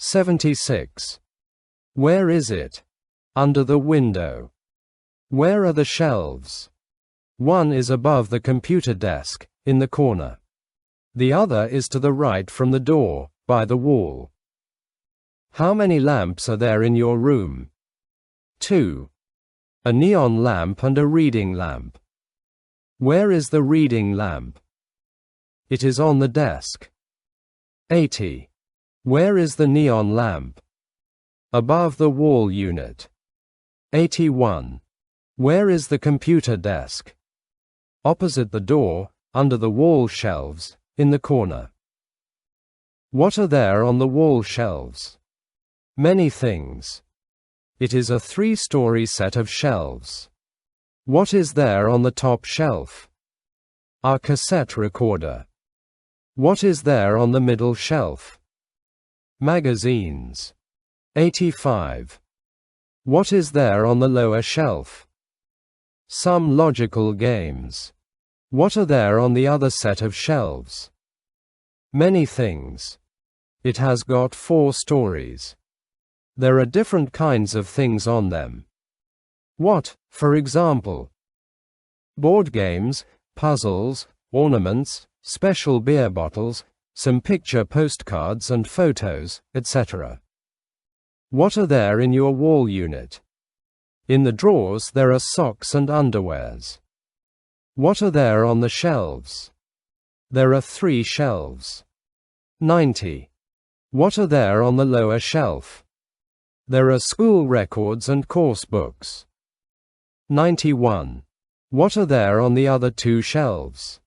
76. Where is it? Under the window. Where are the shelves? One is above the computer desk, in the corner. The other is to the right from the door, by the wall. How many lamps are there in your room? 2. A neon lamp and a reading lamp. Where is the reading lamp? It is on the desk. 80. Where is the neon lamp? Above the wall unit. 81. Where is the computer desk? Opposite the door, under the wall shelves, in the corner. What are there on the wall shelves? Many things. It is a 3-story set of shelves. What is there on the top shelf? Our cassette recorder. What is there on the middle shelf? Magazines. 85. What is there on the lower shelf? Some logical games. What are there on the other set of shelves? Many things. It has got 4 stories. There are different kinds of things on them. What, for example? Board games, puzzles, ornaments, special beer bottles, some picture postcards and photos, etc. What are there in your wall unit? In the drawers there are socks and underwears. What are there on the shelves? There are 3 shelves. 90. What are there on the lower shelf? There are school records and course books. 91. What are there on the other 2 shelves?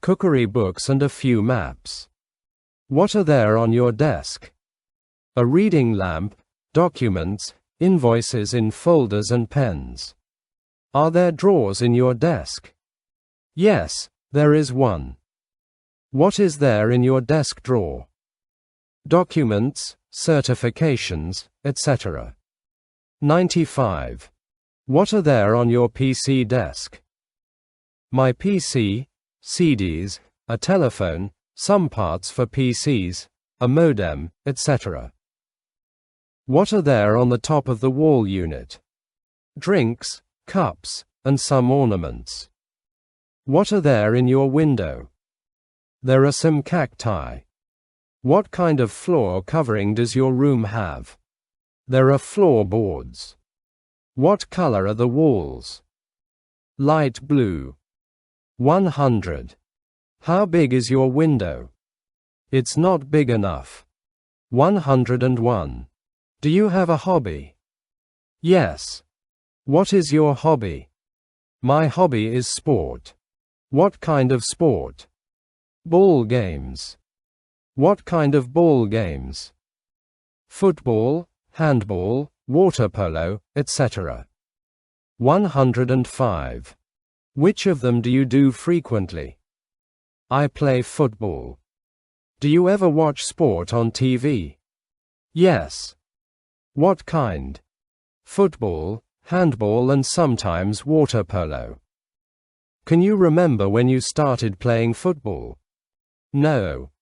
Cookery books and a few maps. What are there on your desk? A reading lamp, documents, invoices in folders and pens. Are there drawers in your desk? Yes, there is one. What is there in your desk drawer? Documents, certifications, etc. 95. What are there on your PC desk? My PC, CDs, a telephone, some parts for PCs, a modem, etc. What are there on the top of the wall unit? Drinks, cups, and some ornaments. What are there in your window? There are some cacti. What kind of floor covering does your room have? There are floorboards. What color are the walls? Light blue. 100. How big is your window? It's not big enough. 101. Do you have a hobby? Yes. What is your hobby? My hobby is sport. What kind of sport? Ball games. What kind of ball games? Football, handball, water polo, etc. 105. Which of them do you do frequently? I play football. Do you ever watch sport on TV? Yes. What kind? Football, handball and sometimes water polo. Can you remember when you started playing football? No.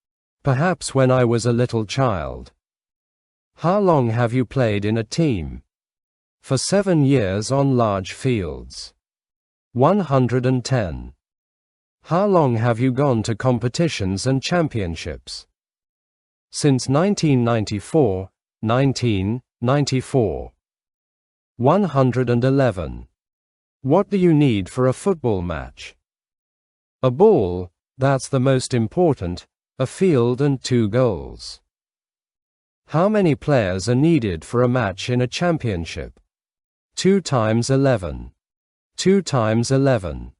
Perhaps when I was a little child. How long have you played in a team? For 7 years on large fields. 110. How long have you gone to competitions and championships? Since 1994, 1994. 111. What do you need for a football match? A ball, that's the most important, a field and 2 goals. How many players are needed for a match in a championship? 2 times 11. 2 times 11.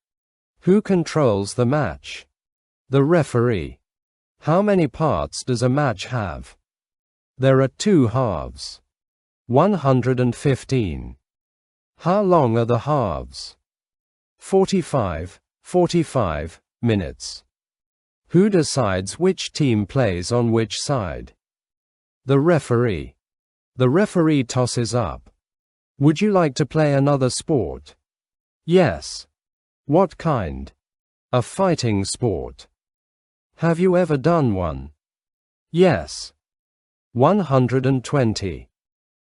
Who controls the match? The referee. How many parts does a match have? There are 2 halves. 115. How long are the halves? 45 minutes. Who decides which team plays on which side? The referee. The referee tosses up. Would you like to play another sport? Yes. What kind? A fighting sport. Have you ever done one? Yes. 120.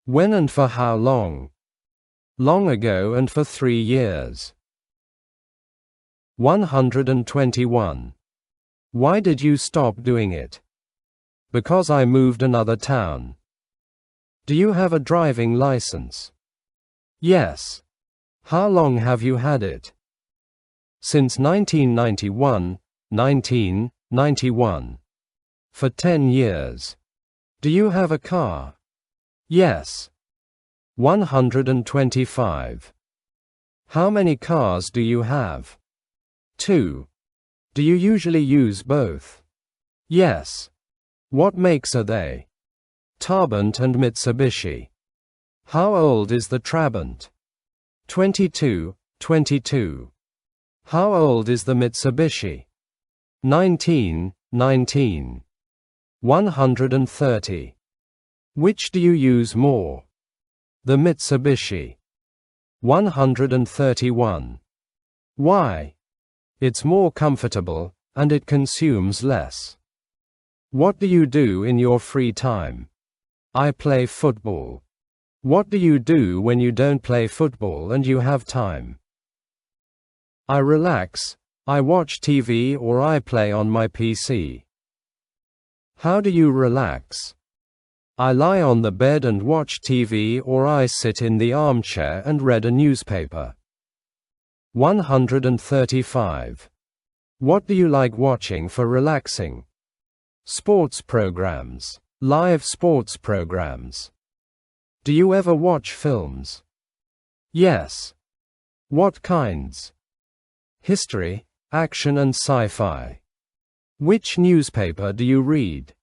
When and for how long? Long ago and for 3 years. 121. Why did you stop doing it? Because I moved another town. Do you have a driving license? Yes. How long have you had it? Since 1991, 1991. For 10 years. Do you have a car? Yes. 125. How many cars do you have? 2. Do you usually use both? Yes. What makes are they? Trabant and Mitsubishi. How old is the Trabant? 22, 22. How old is the Mitsubishi? 19, 19. 130. Which do you use more? The Mitsubishi. 131. Why? It's more comfortable, and it consumes less. What do you do in your free time? I play football. What do you do when you don't play football and you have time? I relax, I watch TV or I play on my PC. How do you relax? I lie on the bed and watch TV or I sit in the armchair and read a newspaper. 135. What do you like watching for relaxing? Sports programs. Live sports programs. Do you ever watch films? Yes. What kinds? History, action and sci-fi. Which newspaper do you read?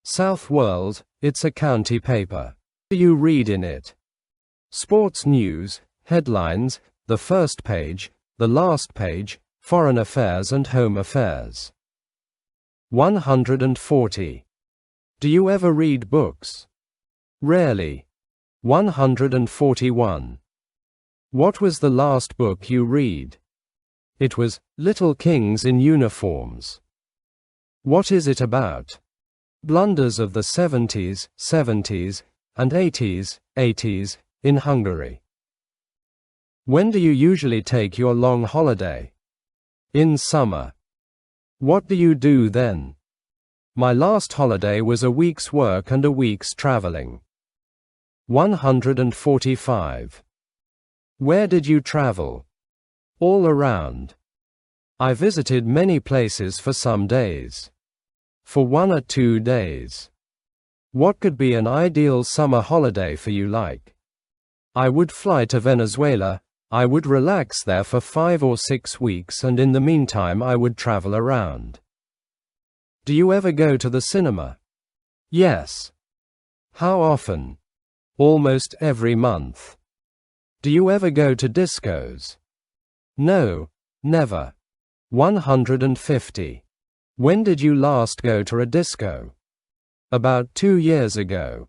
South World, it's a county paper. What do you read in it? Sports news, headlines, the first page, the last page, foreign affairs and home affairs. 140. Do you ever read books? Rarely. 141. What was the last book you read? It was Little Kings in Uniforms. What is it about? Blunders of the 70s, 70s, and 80s, 80s, in Hungary. When do you usually take your long holiday? In summer. What do you do then? My last holiday was a week's work and a week's traveling. 145. Where did you travel? All around. I visited many places for some days. For 1 or 2 days. What could be an ideal summer holiday for you like? I would fly to Venezuela, I would relax there for 5 or 6 weeks and in the meantime I would travel around. Do you ever go to the cinema? Yes. How often? Almost every month. Do you ever go to discos? No, never. 150. When did you last go to a disco? About 2 years ago.